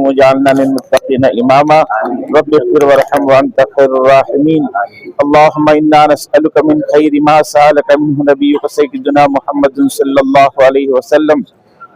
وجعلنا للمتقين إماما رب اغفر وارحم وأنت خير الراحمين اللهم إنا نسألك من خير ما سألك منه نبيك سيدنا محمد صلى الله عليه وسلم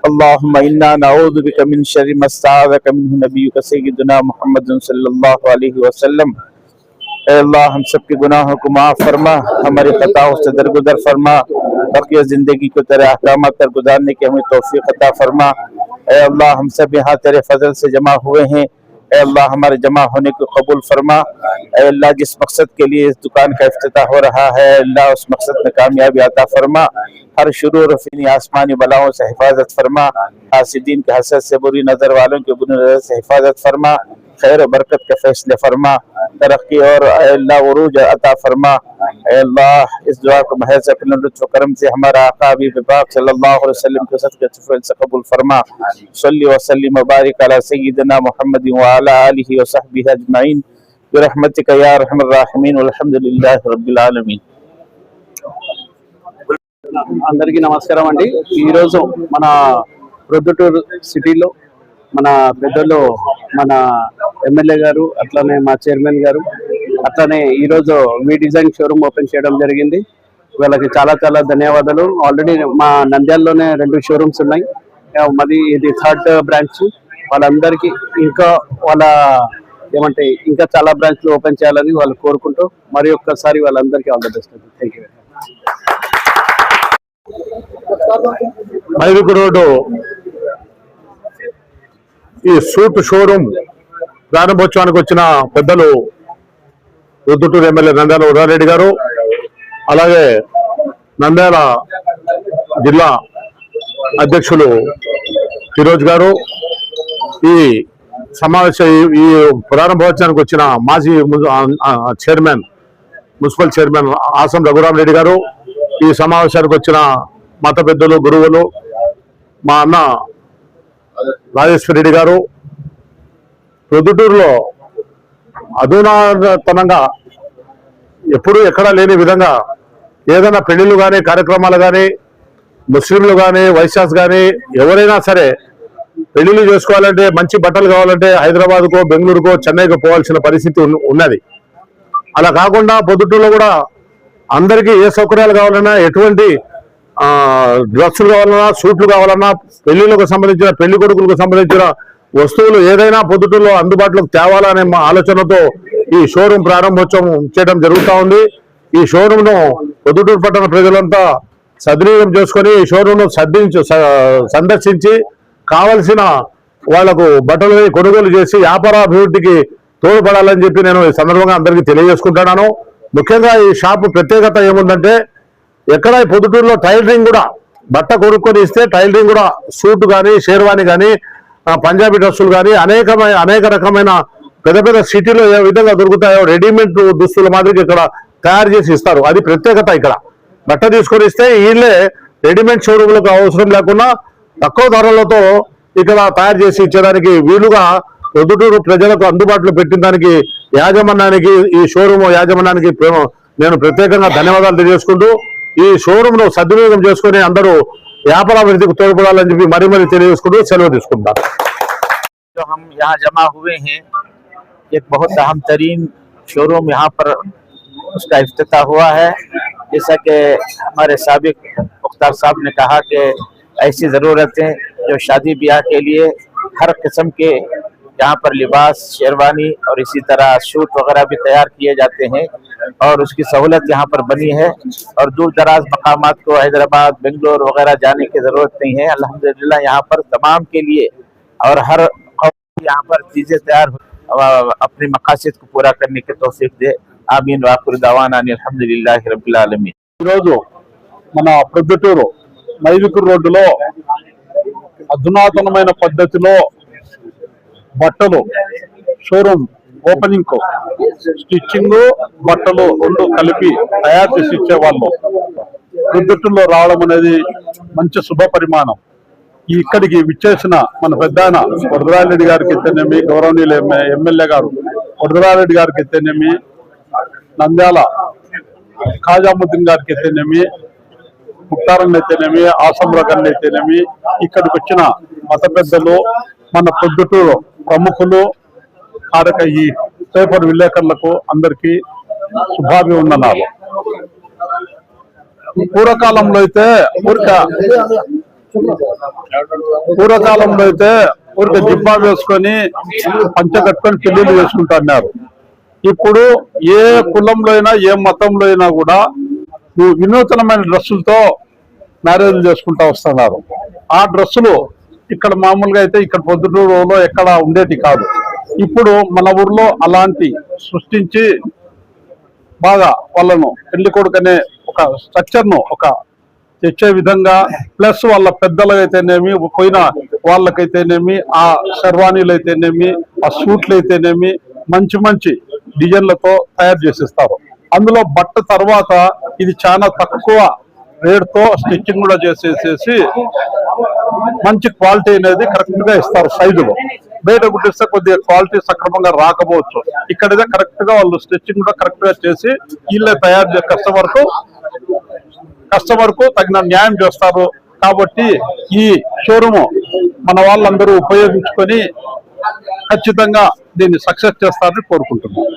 اللهم إنا نعوذ بك من شر ما استعاذك منه نبيك سيدنا محمد صلى الله عليه वसल्लम। अल्लाह हम सब के गुनाहों को माफ फरमा, हमारी खताओं से दरगुदर फरमा, बकिया जिंदगी को तेरे अहकामात पर गुजारने की हमें तौफीक अता फरमा। अल्लाह हम सब यहाँ तेरे फजल से जमा हुए हैं, अल्लाह हमारे जमा होने को कबूल फरमा। अल्लाह जिस मकसद के लिए इस दुकान का इफ्तिताह हो रहा है अल्लाह उस मकसद में कामयाबी अता फरमा। हर शुरूर फीनी आसमानी बलाओं से हिफाजत फरमा, हासिदीन के हसद से, बुरी नज़र वालों के बुरी नज़र से हिफाजत फरमा, खैर बरकत के फैसले फरमा, तरक्की और अल्लाह उरूज अता फरमा। अल्लाह इस दुआ को महज अपने लुत्फ़ करम से हमारा आका हबीब पाक सल्लल्लाहु अलैहि वसल्लम के सदक़े तुफ़ैल से कबूल फरमा। सल्ली व सल्लिम व बारिक अला सय्यिदिना मुहम्मद व अला आलिहि व सहबिहि अजमईन बिरहमतिका या अरहमर राहिमीन वल्हम्दुलिल्लाहि रब्बिल आलमीन। అందరికీ నమస్కారం అండి। ఈరోజు మన ప్రొద్దుటూరు సిటీలో మన పెద్దలు మన ఎమ్మెల్యే గారు అట్లనే మా చైర్మన్ గారు అట్లనే ఈరోజు వి డిజైన్ షోరూమ్ ఓపెన్ చేయడం జరిగింది। వాళ్ళకి చాలా చాలా ధన్యవాదాలు। ఆల్రెడీ మా నంద్యాలలోనే 2 షోరూమ్స్ ఉన్నాయి, మాది ఇది 3rd బ్రాంచ్। వాళ్ళందరికీ ఇంకా వాళ్ళ ఏమంటే ఇంకా చాలా బ్రాంచ్లు ఓపెన్ చేయాలని వాళ్ళు కోరుకుంటూ మరి ఒక్కసారి వాళ్ళందరికీ all the best. Thank you. మైదుకు రోడ్డు ఈ సూట్ షోరూమ్ ప్రారంభోత్సవానికి వచ్చిన పెద్దలు ప్రొద్దుటూరు ఎమ్మెల్యే నంద్యాల ఉదారెడ్డి గారు, అలాగే నంద్యాల జిల్లా అధ్యక్షులు ఫిరోజ్ గారు, ఈ ఈ ప్రారంభోత్సవానికి వచ్చిన మాజీ chairman municipal chairman awesome Raghurama Reddy గారు, ఈ సమావేశానికి వచ్చిన మత పెద్దలు, గురువులు, మా అన్న రాజేశ్వర రెడ్డి గారు, ప్రొద్దుటూరులో అధునాతనంగా ఎప్పుడూ ఎక్కడా లేని విధంగా ఏదైనా పెళ్లిళ్ళు కానీ కార్యక్రమాలు కానీ ముస్లింలు కానీ వైశ్యాస్ కానీ ఎవరైనా సరే పెళ్లిళ్ళు చేసుకోవాలంటే మంచి బట్టలు కావాలంటే హైదరాబాద్కో బెంగళూరుకో చెన్నైకో పోవాల్సిన పరిస్థితి ఉన్నది। అలా కాకుండా పొద్దుటూరులో కూడా అందరికీ ఏ సౌకర్యాలు కావాలన్నా, ఎటువంటి డ్రెస్సులు కావాలన్నా, సూట్లు కావాలన్నా, పెళ్లిళ్ళకు సంబంధించిన పెళ్లి కొడుకులకు సంబంధించిన వస్తువులు ఏదైనా పొద్దుటూరులో అందుబాటులోకి తేవాలనే ఆలోచనతో ఈ షోరూమ్ ప్రారంభోత్సవం చేయడం జరుగుతూ ఉంది। ఈ షోరూమ్ను పొద్దుటూరు పట్టణ ప్రజలంతా సద్వినియోగం చేసుకొని ఈ షోరూమ్ను సందర్శించి కావలసిన వాళ్లకు బట్టలు కొనుగోలు చేసి వ్యాపారాభివృద్ధికి తోడ్పడాలని చెప్పి నేను ఈ సందర్భంగా అందరికీ తెలియజేసుకుంటున్నాను। ముఖ్యంగా ఈ షాపు ప్రత్యేకత ఏముందంటే ఎక్కడ పొద్దుటూరులో టైలరింగ్ కూడా బట్ట కొనుక్కొని ఇస్తే టైలరింగ్ కూడా సూట్ కానీ షేర్వాణి కానీ పంజాబీ డ్రెస్సులు కానీ అనేక రకమైన పెద్ద పెద్ద సిటీలో ఏ విధంగా దొరుకుతాయో రెడీమేడ్ దుస్తుల మాదిరిగా ఇక్కడ తయారు చేసి ఇస్తారు। అది ప్రత్యేకత। ఇక్కడ బట్ట తీసుకొని ఇస్తే వీళ్ళే రెడీమేడ్ షోరూమ్లకు అవసరం లేకుండా తక్కువ ధరలతో ఇక్కడ తయారు చేసి ఇచ్చేదానికి వీలుగా పొద్దుటూరు ప్రజలకు అందుబాటులో పెట్టిన దానికి యాజమాన్యానికి, ఈ షోరూమ్ యాజమాన్యానికి నేను ప్రత్యేకంగా ధన్యవాదాలు తెలియజేసుకుంటూ ఈ షోరూమ్ ను సద్వినియోగం చేసుకుని అందరూ వ్యాపారాభివృద్ధికి తోడ్పడాలని చెప్పి మరీ తెలియజేసుకుంటూ సెలవు తీసుకుంటారు. जो हम यहाँ जमा हुए हैं, एक बहुत अहम तरीन शोरूम यहाँ पर उसका इफ्तिताह हुआ है। जैसा कि हमारे साबिक मुख्तार साहब ने कहा कि ऐसी ज़रूरतें जो शादी ब्याह के लिए हर किस्म के यहाँ पर लिबास, शेरवानी और इसी तरह सूट वगैरह भी तैयार किए जाते हैं और उसकी सहूलत यहाँ पर बनी है और दूर दराज मकामात को हैदराबाद, बेंगलोर वगैरह जाने की ज़रूरत नहीं है। अल्हम्दुलिल्लाह यहाँ पर तमाम के लिए और हर यहाँ पर चीजें तैयार अपने मकासद को पूरा करने की तौफीक दे। आमीन वाखिर दवाना अल्हम्दुलिल्लाहि रब्बिल आलमीन। ఈరోజు మన ప్రొద్దుటూరు మైదుకూరు రోడ్డులో అధునాతనమైన పద్ధతిలో బట్టలు షోరూమ్ ఓపెనింగ్ కు స్టిచ్చింగ్ బట్టలు రెండు కలిపి తయారు చేసి ఇచ్చేవాళ్ళు ప్రొద్దుటూరులో రావడం అనేది మంచి శుభ పరిమాణం. ఇక్కడికి విచ్చేసిన మన పెద్దాయన వరదరారెడ్డి గారికి అయితేనేమి, గౌరవనీయులు ఎమ్మెల్యే గారు వరదరారెడ్డి గారికి అయితేనేమి, నంద్యాల ఖాజాముద్దీన్ గారికి అయితేనేమి, ముక్తారన్ అయితేనేమి, ఆసంరగన్ అయితేనేమి, ఇక్కడికి వచ్చిన మత పెద్దలు, మన పొద్దుటూరు ప్రముఖులు, ఈ పేపర్ విలేకరులకు అందరికీ శుభాభివందనాలు. పూర్వకాలంలో అయితే ఊరికే జిబ్బా వేసుకొని పంచ కట్టుకొని పెళ్లిళ్ళు చేసుకుంటున్నారు. ఇప్పుడు ఏ కులంలో అయినా ఏ మతంలో అయినా కూడా వినూతనమైన డ్రెస్సులతో మ్యారేజ్లు చేసుకుంటూ వస్తున్నారు. ఆ డ్రెస్సులు ఇక్కడ మామూలుగా అయితే ఇక్కడ పొద్దుటూరులో ఎక్కడ ఉండేటి కాదు. ఇప్పుడు మన ఊర్లో అలాంటి సృష్టించి బాగా వాళ్ళను పెళ్లి కొడుకనే ఒక స్ట్రక్చర్ను ఒక తెచ్చే విధంగా, ప్లస్ వాళ్ళ పెద్దలకైతేనేమి, పోయిన వాళ్ళకైతేనేమి, ఆ శర్వానీలు అయితేనేమి, ఆ సూట్లు అయితేనేమి మంచి డిజైన్లతో తయారు చేసిస్తారు. అందులో బట్ట తర్వాత ఇది చాలా తక్కువ రేట్తో స్టిచ్చింగ్ కూడా చేసేసేసి మంచి క్వాలిటీ అనేది కరెక్ట్ గా ఇస్తారు. సైజులో బయట కుట్టిస్తే కొద్దిగా క్వాలిటీ సక్రమంగా రాకపోవచ్చు. ఇక్కడైతే కరెక్ట్ గా వాళ్ళు స్టిచ్చింగ్ కూడా కరెక్ట్ గా చేసి వీళ్ళే తయారు చేసే కస్టమర్ కు తగిన న్యాయం చేస్తారు. కాబట్టి ఈ షోరూము మన వాళ్ళందరూ ఉపయోగించుకొని ఖచ్చితంగా దీన్ని సక్సెస్ చేస్తారని కోరుకుంటున్నాం.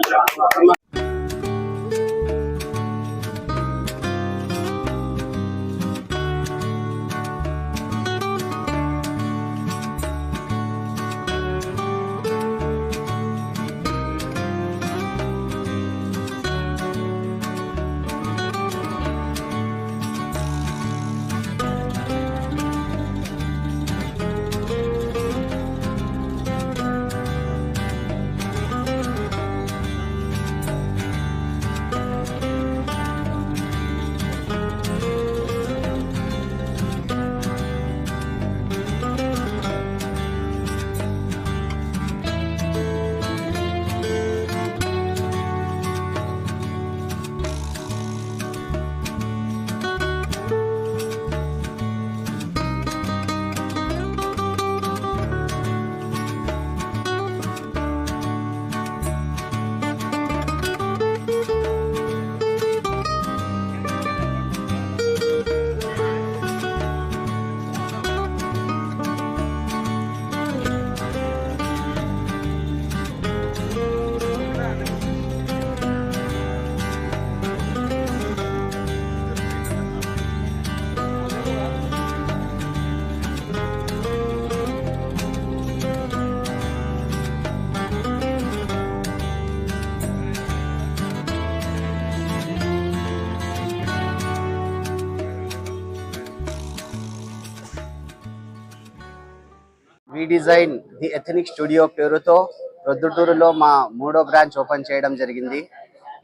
We design the ethnic studio పేరుతో ప్రొద్దుటూరులో మా 3వ బ్రాంచ్ ఓపెన్ చేయడం జరిగింది.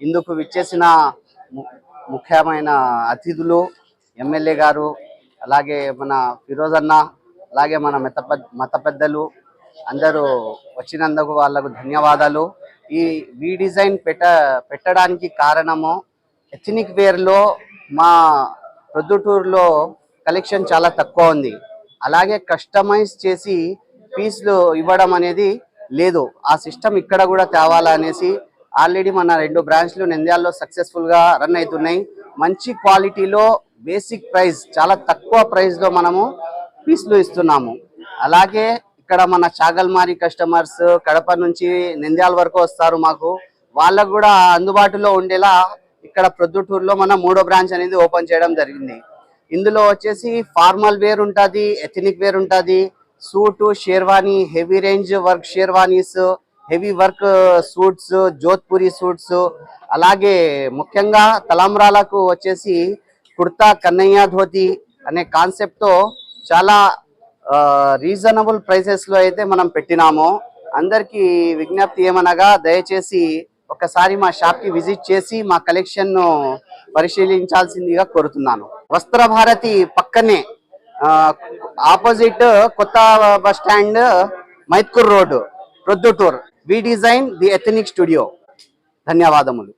ఇందుకు విచ్చేసిన ముఖ్యమైన అతిథులు ఎమ్మెల్యే గారు, అలాగే మన ఫిరోజ్ అన్న, అలాగే మన మత పెద్దలు అందరూ వచ్చినందుకు వాళ్ళకు ధన్యవాదాలు. ఈ వి డిజైన్ పెట్టడానికి కారణము ఎథనిక్ వేర్లో మా ప్రొద్దుటూరులో కలెక్షన్ చాలా తక్కువ ఉంది. అలాగే కస్టమైజ్ చేసి పీస్లు ఇవ్వడం అనేది లేదు. ఆ సిస్టమ్ ఇక్కడ కూడా తేవాలనేసి ఆల్రెడీ మన 2 బ్రాంచ్లు నంద్యాలలో సక్సెస్ఫుల్ గా రన్ అవుతున్నాయి. మంచి క్వాలిటీలో బేసిక్ ప్రైస్ చాలా తక్కువ ప్రైస్ లో మనము పీస్లు ఇస్తున్నాము. అలాగే ఇక్కడ మన చాగల్మారి కస్టమర్స్ కడప నుంచి నంద్యాల వరకు వస్తారు, మాకు వాళ్ళకు కూడా అందుబాటులో ఉండేలా ఇక్కడ ప్రొద్దుటూరులో మన 3వ బ్రాంచ్ అనేది ఓపెన్ చేయడం జరిగింది. ఇందులో వచ్చేసి ఫార్మల్ వేర్ ఉంటుంది, ఎథనిక్ వేర్ ఉంటుంది, suit, sherwani, heavy range work sherwanis, heavy work suits, Jodhpuri suits, అలాగే ముఖ్యంగా తలంబ్రాలకు వచ్చేసి కుర్తా కన్నయ్య ధోతి అనే కాన్సెప్ట్ తో చాలా రీజనబుల్ ప్రైసెస్ లో అయితే మనం పెట్టినాము. అందరికి విజ్ఞప్తి ఏమనగా దయచేసి ఒకసారి మా షాప్ కి విజిట్ చేసి మా కలెక్షన్ ను పరిశీలించాల్సిందిగా కోరుతున్నాను. వస్త్ర భారతి పక్కనే ఆపోజిట్ కొత్త bus stand, Mydukur road, Proddatur. We design the ethnic studio. ధన్యవాదములు.